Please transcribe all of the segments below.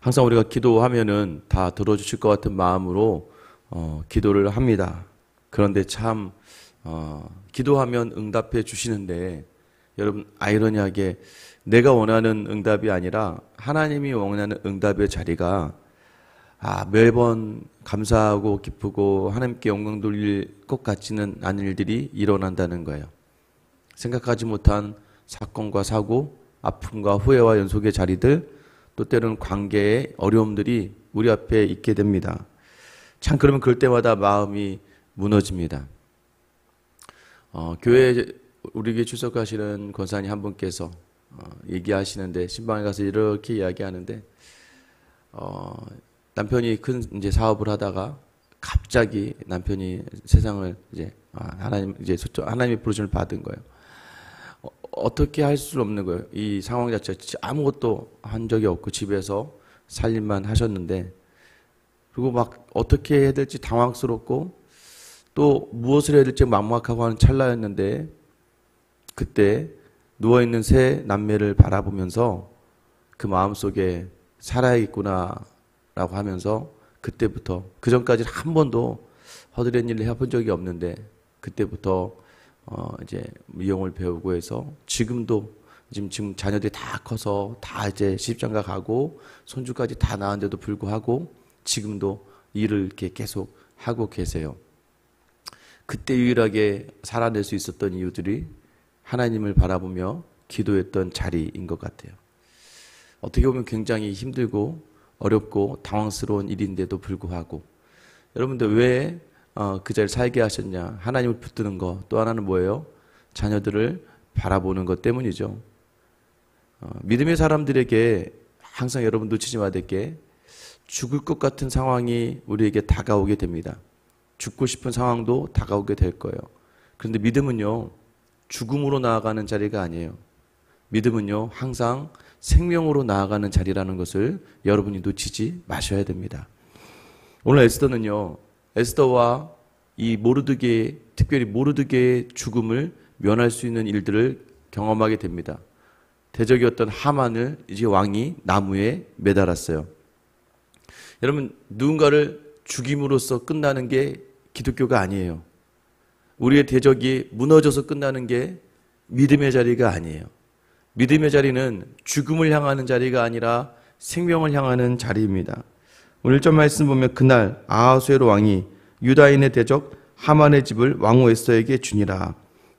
항상 우리가 기도하면은 다 들어주실 것 같은 마음으로 기도를 합니다. 그런데 참 기도하면 응답해 주시는데 여러분 아이러니하게 내가 원하는 응답이 아니라 하나님이 원하는 응답의 자리가 매번 감사하고 기쁘고 하나님께 영광 돌릴 것 같지는 않은 일들이 일어난다는 거예요. 생각하지 못한 사건과 사고, 아픔과 후회와 연속의 자리들, 또 때로는 관계의 어려움들이 우리 앞에 있게 됩니다. 참 그러면 그럴 때마다 마음이 무너집니다. 교회에 우리에게 출석하시는 권사님 한 분께서 얘기하시는데 신방에 가서 이렇게 이야기하는데 남편이 큰 이제 사업을 하다가 갑자기 남편이 세상을 이제 하나님의 부르심을 받은 거예요. 어떻게 할 수 없는 거예요. 이 상황 자체가 아무것도 한 적이 없고 집에서 살림만 하셨는데 그리고 막 어떻게 해야 될지 당황스럽고 또 무엇을 해야 될지 막막하고 하는 찰나였는데 그때 누워있는 세 남매를 바라보면서 그 마음속에 살아있구나 라고 하면서 그때부터 그전까지는 한 번도 허드렛 일을 해본 적이 없는데 그때부터 이제 미용을 배우고 해서 지금도 지금 자녀들이 다 커서 다 이제 시집장가 가고 손주까지 다 낳았는데도 불구하고 지금도 일을 이렇게 계속 하고 계세요. 그때 유일하게 살아낼 수 있었던 이유들이 하나님을 바라보며 기도했던 자리인 것 같아요. 어떻게 보면 굉장히 힘들고 어렵고 당황스러운 일인데도 불구하고 여러분들 왜 그 자리를 살게 하셨냐? 하나님을 붙드는 것. 또 하나는 뭐예요? 자녀들을 바라보는 것 때문이죠. 믿음의 사람들에게 항상 여러분 놓치지 마야 될 게 죽을 것 같은 상황이 우리에게 다가오게 됩니다. 죽고 싶은 상황도 다가오게 될 거예요. 그런데 믿음은요, 죽음으로 나아가는 자리가 아니에요. 믿음은요, 항상 생명으로 나아가는 자리라는 것을 여러분이 놓치지 마셔야 됩니다. 오늘 에스더는요, 에스더와 이 모르드게, 특별히 모르드게의 죽음을 면할 수 있는 일들을 경험하게 됩니다. 대적이었던 하만을 이제 왕이 나무에 매달았어요. 여러분, 누군가를 죽임으로써 끝나는 게 기독교가 아니에요. 우리의 대적이 무너져서 끝나는 게 믿음의 자리가 아니에요. 믿음의 자리는 죽음을 향하는 자리가 아니라 생명을 향하는 자리입니다. 오늘 1절 말씀 보면 그날 아하수에로 왕이 유다인의 대적 하만의 집을 왕후 에스더에게 주니라.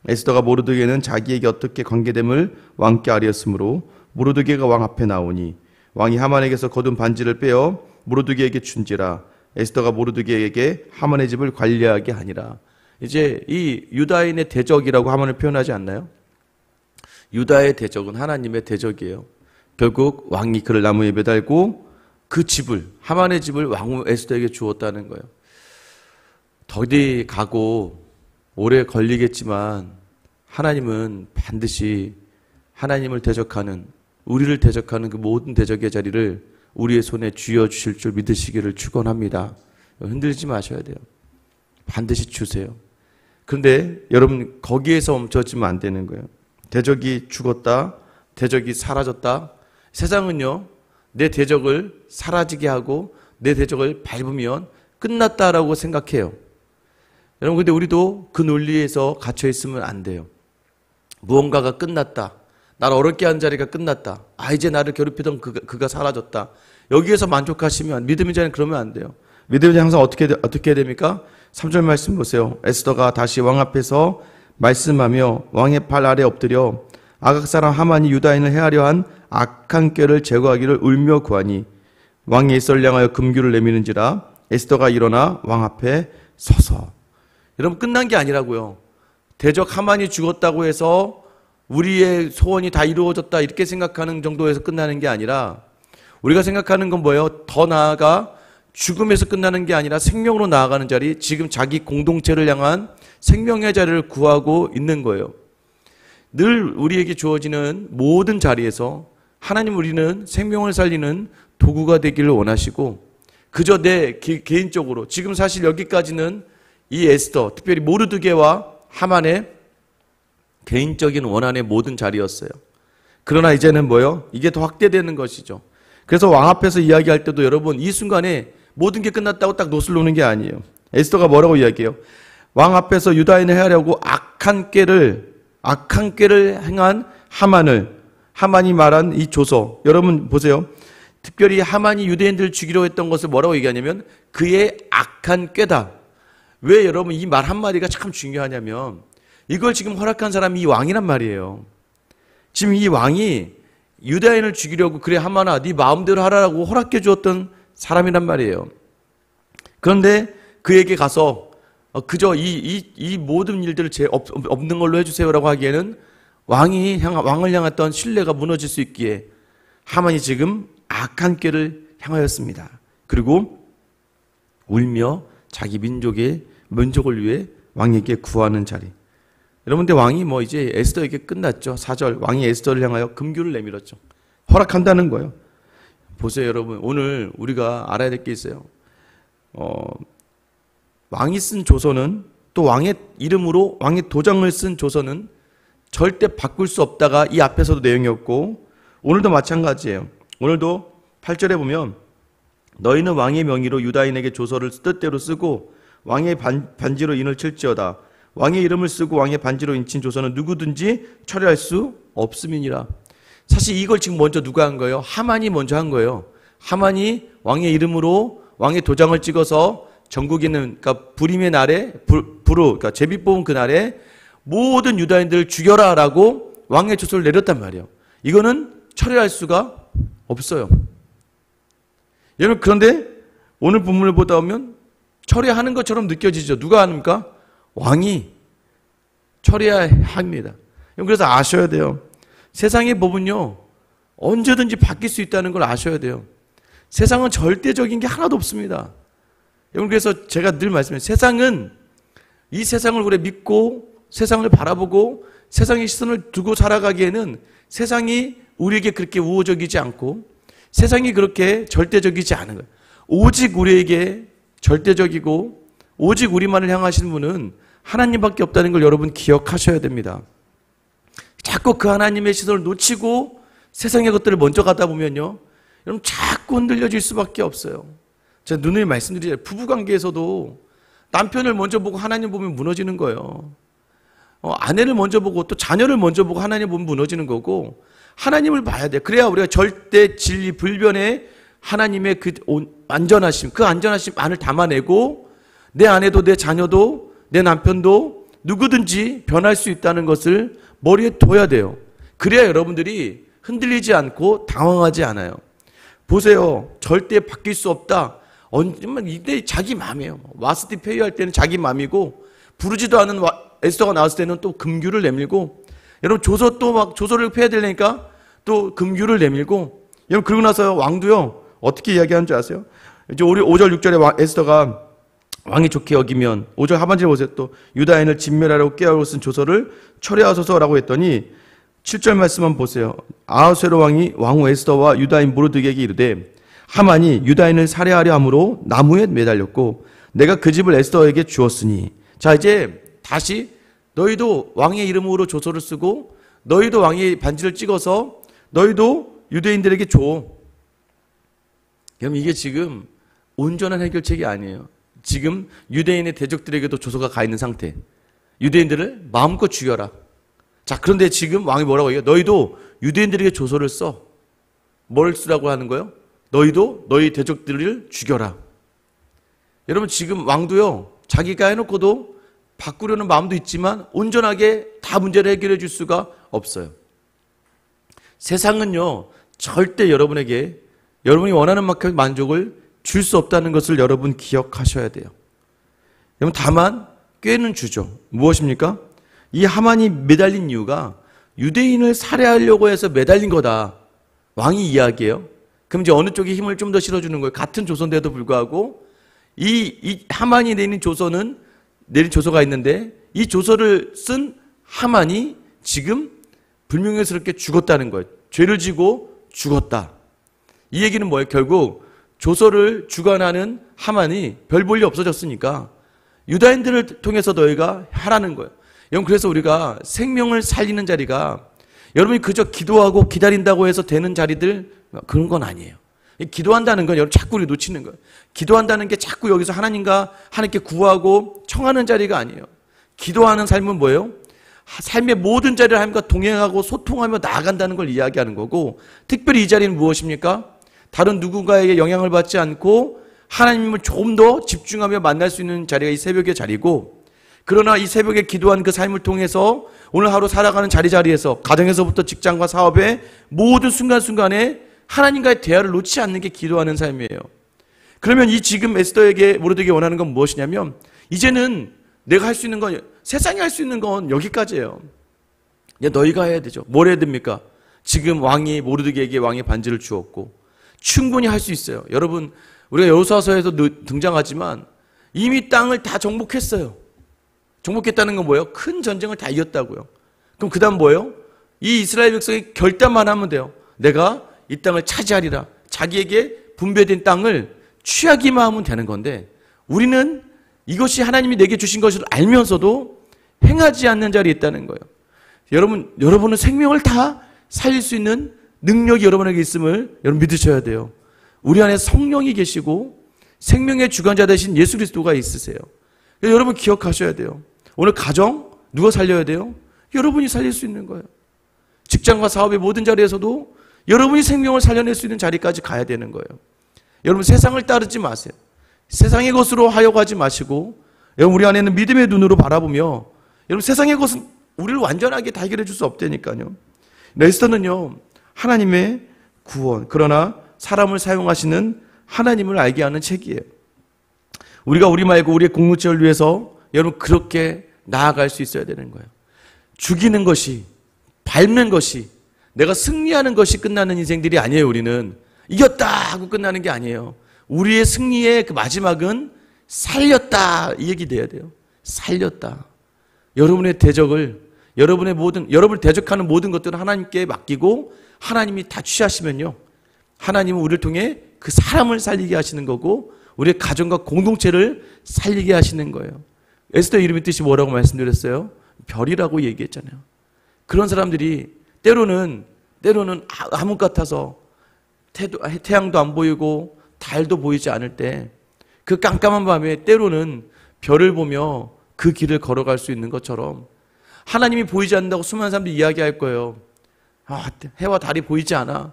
에스더가 모르드게는 자기에게 어떻게 관계됨을 왕께 아뢰었으므로 모르드게가 왕 앞에 나오니 왕이 하만에게서 거둔 반지를 빼어 모르드게에게 준지라. 에스더가 모르드게에게 하만의 집을 관리하게 하니라. 이제 이 유다인의 대적이라고 하만을 표현하지 않나요? 유다의 대적은 하나님의 대적이에요. 결국 왕이 그를 나무에 매달고 그 집을, 하만의 집을 왕후 에스더에게 주었다는 거예요. 더디 가고 오래 걸리겠지만 하나님은 반드시 하나님을 대적하는, 우리를 대적하는 그 모든 대적의 자리를 우리의 손에 쥐어주실 줄 믿으시기를 축원합니다. 흔들지 마셔야 돼요. 반드시 주세요. 그런데 여러분 거기에서 멈춰지면 안 되는 거예요. 대적이 죽었다, 대적이 사라졌다. 세상은요, 내 대적을 사라지게 하고 내 대적을 밟으면 끝났다라고 생각해요. 여러분, 근데 우리도 그 논리에서 갇혀 있으면 안 돼요. 무언가가 끝났다. 나를 어렵게 한 자리가 끝났다. 이제 나를 괴롭히던 그가 사라졌다. 여기에서 만족하시면, 믿음의 자는 그러면 안 돼요. 믿음의 자는 항상 어떻게 해야 됩니까? 3절 말씀 보세요. 에스더가 다시 왕 앞에서 말씀하며 왕의 발 아래 엎드려 아각 사람 하만이 유다인을 해하려 한 악한 꾀를 제거하기를 울며 구하니 왕이 에스더를 향하여 금규를 내미는지라. 에스더가 일어나 왕 앞에 서서. 여러분, 끝난 게 아니라고요. 대적 하만이 죽었다고 해서 우리의 소원이 다 이루어졌다 이렇게 생각하는 정도에서 끝나는 게 아니라 우리가 생각하는 건 뭐예요? 더 나아가 죽음에서 끝나는 게 아니라 생명으로 나아가는 자리, 지금 자기 공동체를 향한 생명의 자리를 구하고 있는 거예요. 늘 우리에게 주어지는 모든 자리에서 하나님, 우리는 생명을 살리는 도구가 되기를 원하시고, 그저 내 개인적으로 지금 사실 여기까지는 이 에스더, 특별히 모르드게와 하만의 개인적인 원한의 모든 자리였어요. 그러나 이제는 뭐요? 이게 더 확대되는 것이죠. 그래서 왕 앞에서 이야기할 때도 여러분 이 순간에 모든 게 끝났다고 딱 노슬 놓는 게 아니에요. 에스더가 뭐라고 이야기해요? 왕 앞에서 유다인을 해하려고 악한 꾀를 행한 하만이 말한 이 조서. 여러분 보세요. 특별히 하만이 유대인들을 죽이려 했던 것을 뭐라고 얘기하냐면 그의 악한 꾀다. 왜 여러분 이 말 한마디가 참 중요하냐면 이걸 지금 허락한 사람이 이 왕이란 말이에요. 지금 이 왕이 유다인을 죽이려고 그래 하만아 네 마음대로 하라고 허락해 주었던 사람이란 말이에요. 그런데 그에게 가서 그저 이 모든 일들을 없는 걸로 해주세요라고 하기에는 왕을 향했던 신뢰가 무너질 수 있기에 하만이 지금 악한 꾀를 향하였습니다. 그리고 울며 자기 민족을 위해 왕에게 구하는 자리. 여러분들 왕이 이제 에스더에게 끝났죠. 4절 왕이 에스더를 향하여 금규를 내밀었죠. 허락한다는 거예요. 보세요 여러분, 오늘 우리가 알아야 될 게 있어요. 왕이 쓴 조서는, 또 왕의 이름으로 왕의 도장을 쓴 조서는 절대 바꿀 수 없다가 이 앞에서도 내용이었고 오늘도 마찬가지예요. 오늘도 8절에 보면 너희는 왕의 명의로 유다인에게 조서를 뜻대로 쓰고 왕의 반지로 인을 칠지어다. 왕의 이름을 쓰고 왕의 반지로 인친 조서는 누구든지 철회할 수 없음이니라. 사실 이걸 지금 먼저 누가 한 거예요? 하만이 먼저 한 거예요. 하만이 왕의 이름으로 왕의 도장을 찍어서 전국에 있는, 그러니까 부림의 날에, 그러니까 제비 뽑은 그날에 모든 유다인들을 죽여라라고 왕의 조서를 내렸단 말이에요. 이거는 철회할 수가 없어요. 여러분, 그런데 오늘 본문을 보다 보면 철회하는 것처럼 느껴지죠. 누가 합니까? 왕이 처리합니다. 그래서 아셔야 돼요. 세상의 법은요, 언제든지 바뀔 수 있다는 걸 아셔야 돼요. 세상은 절대적인 게 하나도 없습니다. 여러분, 그래서 제가 늘 말씀해요. 세상은, 이 세상을 우리 믿고 세상을 바라보고 세상의 시선을 두고 살아가기에는 세상이 우리에게 그렇게 우호적이지 않고 세상이 그렇게 절대적이지 않은 거예요. 오직 우리에게 절대적이고 오직 우리만을 향하시는 분은 하나님밖에 없다는 걸 여러분 기억하셔야 됩니다. 자꾸 그 하나님의 시선을 놓치고 세상의 것들을 먼저 가다 보면요, 여러분 자꾸 흔들려질 수밖에 없어요. 제가 누누이 말씀드리잖아요. 부부관계에서도 남편을 먼저 보고 하나님 보면 무너지는 거예요. 아내를 먼저 보고 또 자녀를 먼저 보고 하나님 보면 무너지는 거고, 하나님을 봐야 돼. 그래야 우리가 절대 진리 불변의 하나님의 그 안전하심, 그 안전하심 안을 담아내고 내 아내도 내 자녀도 내 남편도 누구든지 변할 수 있다는 것을 머리에 둬야 돼요. 그래야 여러분들이 흔들리지 않고 당황하지 않아요. 보세요. 절대 바뀔 수 없다. 언제만 이때 자기 마음이에요. 와스티 페이할 때는 자기 마음이고, 부르지도 않은 에스더가 나왔을 때는 또 금규를 내밀고, 여러분 조서 또 막 조서를 펴야 되니까 또 금규를 내밀고, 여러분 그러고 나서 왕도요 어떻게 이야기하는 줄 아세요? 이제 우리 5절 6절에 에스더가 왕이 좋게 여기면, 5절 하반절에 보세요. 또 유다인을 진멸하려고 깨우고 쓴 조서를 철회하소서라고 했더니 7절 말씀만 보세요. 아하수에로 왕이 왕후 에스더와 유다인 모르드게에게 이르되 하만이 유다인을 살해하려 함으로 나무에 매달렸고 내가 그 집을 에스더에게 주었으니. 자, 이제 다시 너희도 왕의 이름으로 조서를 쓰고 너희도 왕의 반지를 찍어서 너희도 유대인들에게 줘. 그럼 이게 지금 온전한 해결책이 아니에요. 지금 유대인의 대적들에게도 조서가 가 있는 상태. 유대인들을 마음껏 죽여라. 자, 그런데 지금 왕이 뭐라고 해요? 너희도 유대인들에게 조서를 써. 뭘 쓰라고 하는 거예요? 너희도 너희 대적들을 죽여라. 여러분, 지금 왕도요, 자기가 해놓고도 바꾸려는 마음도 있지만 온전하게 다 문제를 해결해 줄 수가 없어요. 세상은요, 절대 여러분에게 여러분이 원하는 만큼 만족을 줄 수 없다는 것을 여러분 기억하셔야 돼요. 여러분, 다만 꾀는 주죠. 무엇입니까? 이 하만이 매달린 이유가 유대인을 살해하려고 해서 매달린 거다. 왕이 이야기해요. 그럼 이제 어느 쪽에 힘을 좀 더 실어주는 거예요? 같은 조선인데도 불구하고 이 하만이 내린 조서가 있는데 이 조서를 쓴 하만이 지금 불명예스럽게 죽었다는 거예요. 죄를 지고 죽었다. 이 얘기는 뭐예요? 결국 조서를 주관하는 하만이 별 볼 일 없어졌으니까 유다인들을 통해서 너희가 하라는 거예요. 여러분, 그래서 우리가 생명을 살리는 자리가 여러분이 그저 기도하고 기다린다고 해서 되는 자리들, 그런 건 아니에요. 기도한다는 건 여러분 자꾸 우리 놓치는 거예요. 기도한다는 게 자꾸 여기서 하나님께 구하고 청하는 자리가 아니에요. 기도하는 삶은 뭐예요? 삶의 모든 자리를 하나님과 동행하고 소통하며 나아간다는 걸 이야기하는 거고, 특별히 이 자리는 무엇입니까? 다른 누군가에게 영향을 받지 않고 하나님을 조금 더 집중하며 만날 수 있는 자리가 이 새벽의 자리고, 그러나 이 새벽에 기도한 그 삶을 통해서 오늘 하루 살아가는 자리자리에서, 가정에서부터 직장과 사업의 모든 순간순간에 하나님과의 대화를 놓지 않는 게 기도하는 삶이에요. 그러면 이 지금 에스더에게 모르드게 원하는 건 무엇이냐면, 이제는 내가 할 수 있는 건, 세상이 할 수 있는 건 여기까지예요. 이제 너희가 해야 되죠. 뭘 해야 됩니까? 지금 왕이 모르드게에게 왕의 반지를 주었고 충분히 할 수 있어요. 여러분, 우리가 여호수아서에도 등장하지만 이미 땅을 다 정복했어요. 정복했다는 건 뭐예요? 큰 전쟁을 다 이겼다고요. 그럼 그 다음 뭐예요? 이 이스라엘 백성이 결단만 하면 돼요. 내가 이 땅을 차지하리라. 자기에게 분배된 땅을 취하기만 하면 되는 건데, 우리는 이것이 하나님이 내게 주신 것을 알면서도 행하지 않는 자리에 있다는 거예요. 여러분은 생명을 다 살릴 수 있는 능력이 여러분에게 있음을 여러분 믿으셔야 돼요. 우리 안에 성령이 계시고 생명의 주관자 되신 예수 그리스도가 있으세요. 여러분 기억하셔야 돼요. 오늘 가정 누가 살려야 돼요? 여러분이 살릴 수 있는 거예요. 직장과 사업의 모든 자리에서도 여러분이 생명을 살려낼 수 있는 자리까지 가야 되는 거예요. 여러분 세상을 따르지 마세요. 세상의 것으로 하여가지 마시고, 여러분 우리 안에는 믿음의 눈으로 바라보며, 여러분 세상의 것은 우리를 완전하게 다 해결해 줄 수 없다니까요. 에스더는요, 하나님의 구원, 그러나 사람을 사용하시는 하나님을 알게 하는 책이에요. 우리가 우리 말고 우리의 공동체를 위해서 여러분 그렇게 나아갈 수 있어야 되는 거예요. 죽이는 것이, 밟는 것이, 내가 승리하는 것이 끝나는 인생들이 아니에요. 우리는 이겼다 하고 끝나는 게 아니에요. 우리의 승리의 그 마지막은 살렸다, 이 얘기 돼야 돼요. 살렸다. 여러분의 대적을, 여러분을 대적하는 모든 것들을 하나님께 맡기고 하나님이 다 취하시면요, 하나님은 우리를 통해 그 사람을 살리게 하시는 거고 우리의 가정과 공동체를 살리게 하시는 거예요. 에스더 이름의 뜻이 뭐라고 말씀드렸어요? 별이라고 얘기했잖아요. 그런 사람들이 때로는 암흑 같아서 태양도 안 보이고 달도 보이지 않을 때, 그 깜깜한 밤에 때로는 별을 보며 그 길을 걸어갈 수 있는 것처럼, 하나님이 보이지 않는다고 수많은 사람들이 이야기할 거예요. 해와 달이 보이지 않아.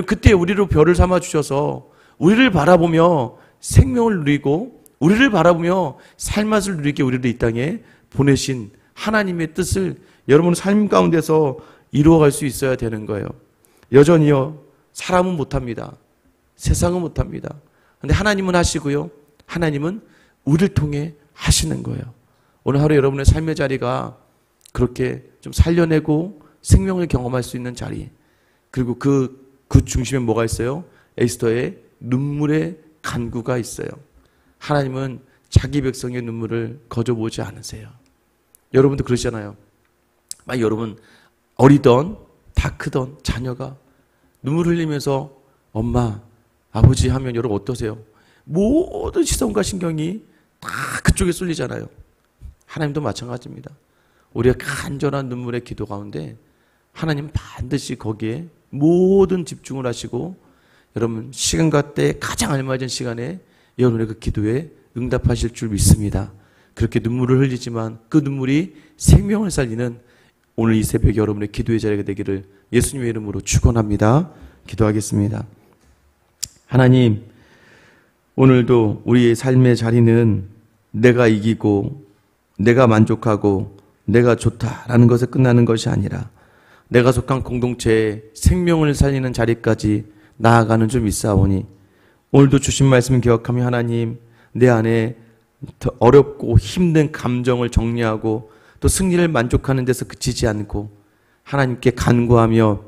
그때 우리를 별을 삼아 주셔서 우리를 바라보며 생명을 누리고 우리를 바라보며 삶맛을 누리게 우리를 이 땅에 보내신 하나님의 뜻을 여러분 삶 가운데서 이루어갈 수 있어야 되는 거예요. 여전히요, 사람은 못합니다. 세상은 못합니다. 그런데 하나님은 하시고요, 하나님은 우리를 통해 하시는 거예요. 오늘 하루 여러분의 삶의 자리가 그렇게 좀 살려내고 생명을 경험할 수 있는 자리, 그리고 그 중심에 뭐가 있어요? 에스더의 눈물의 간구가 있어요. 하나님은 자기 백성의 눈물을 거저보지 않으세요. 여러분도 그러시잖아요. 만약 여러분 어리던 다 크던 자녀가 눈물 흘리면서 엄마, 아버지 하면 여러분 어떠세요? 모든 시선과 신경이 다 그쪽에 쏠리잖아요. 하나님도 마찬가지입니다. 우리가 간절한 눈물의 기도 가운데 하나님 반드시 거기에 모든 집중을 하시고, 여러분 시간과 때에 가장 알맞은 시간에 여러분의 그 기도에 응답하실 줄 믿습니다. 그렇게 눈물을 흘리지만 그 눈물이 생명을 살리는 오늘 이 새벽에 여러분의 기도의 자리가 되기를 예수님의 이름으로 축원합니다. 기도하겠습니다. 하나님, 오늘도 우리의 삶의 자리는 내가 이기고 내가 만족하고 내가 좋다라는 것에 끝나는 것이 아니라 내가 속한 공동체의 생명을 살리는 자리까지 나아가는 줄 믿사오니, 오늘도 주신 말씀 기억하며 하나님, 내 안에 더 어렵고 힘든 감정을 정리하고 또 승리를 만족하는 데서 그치지 않고 하나님께 간구하며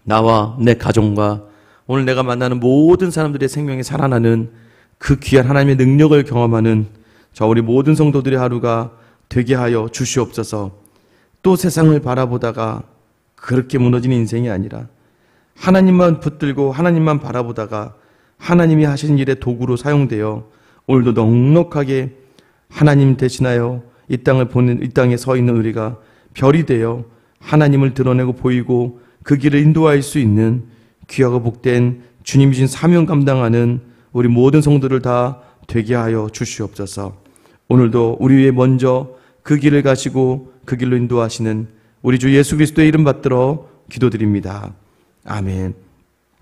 나와 내 가정과 오늘 내가 만나는 모든 사람들의 생명이 살아나는 그 귀한 하나님의 능력을 경험하는 저 우리 모든 성도들의 하루가 되게 하여 주시옵소서. 또 세상을 바라보다가 그렇게 무너지는 인생이 아니라 하나님만 붙들고 하나님만 바라보다가 하나님이 하신 일의 도구로 사용되어 오늘도 넉넉하게 하나님 대신하여 이 땅에 서 있는 우리가 별이 되어 하나님을 드러내고 보이고 그 길을 인도할 수 있는 귀하고 복된 주님이 주신 사명 감당하는 우리 모든 성도들 다 되게 하여 주시옵소서. 오늘도 우리 위에 먼저 그 길을 가시고 그 길로 인도하시는 우리 주 예수 그리스도의 이름 받들어 기도드립니다. 아멘.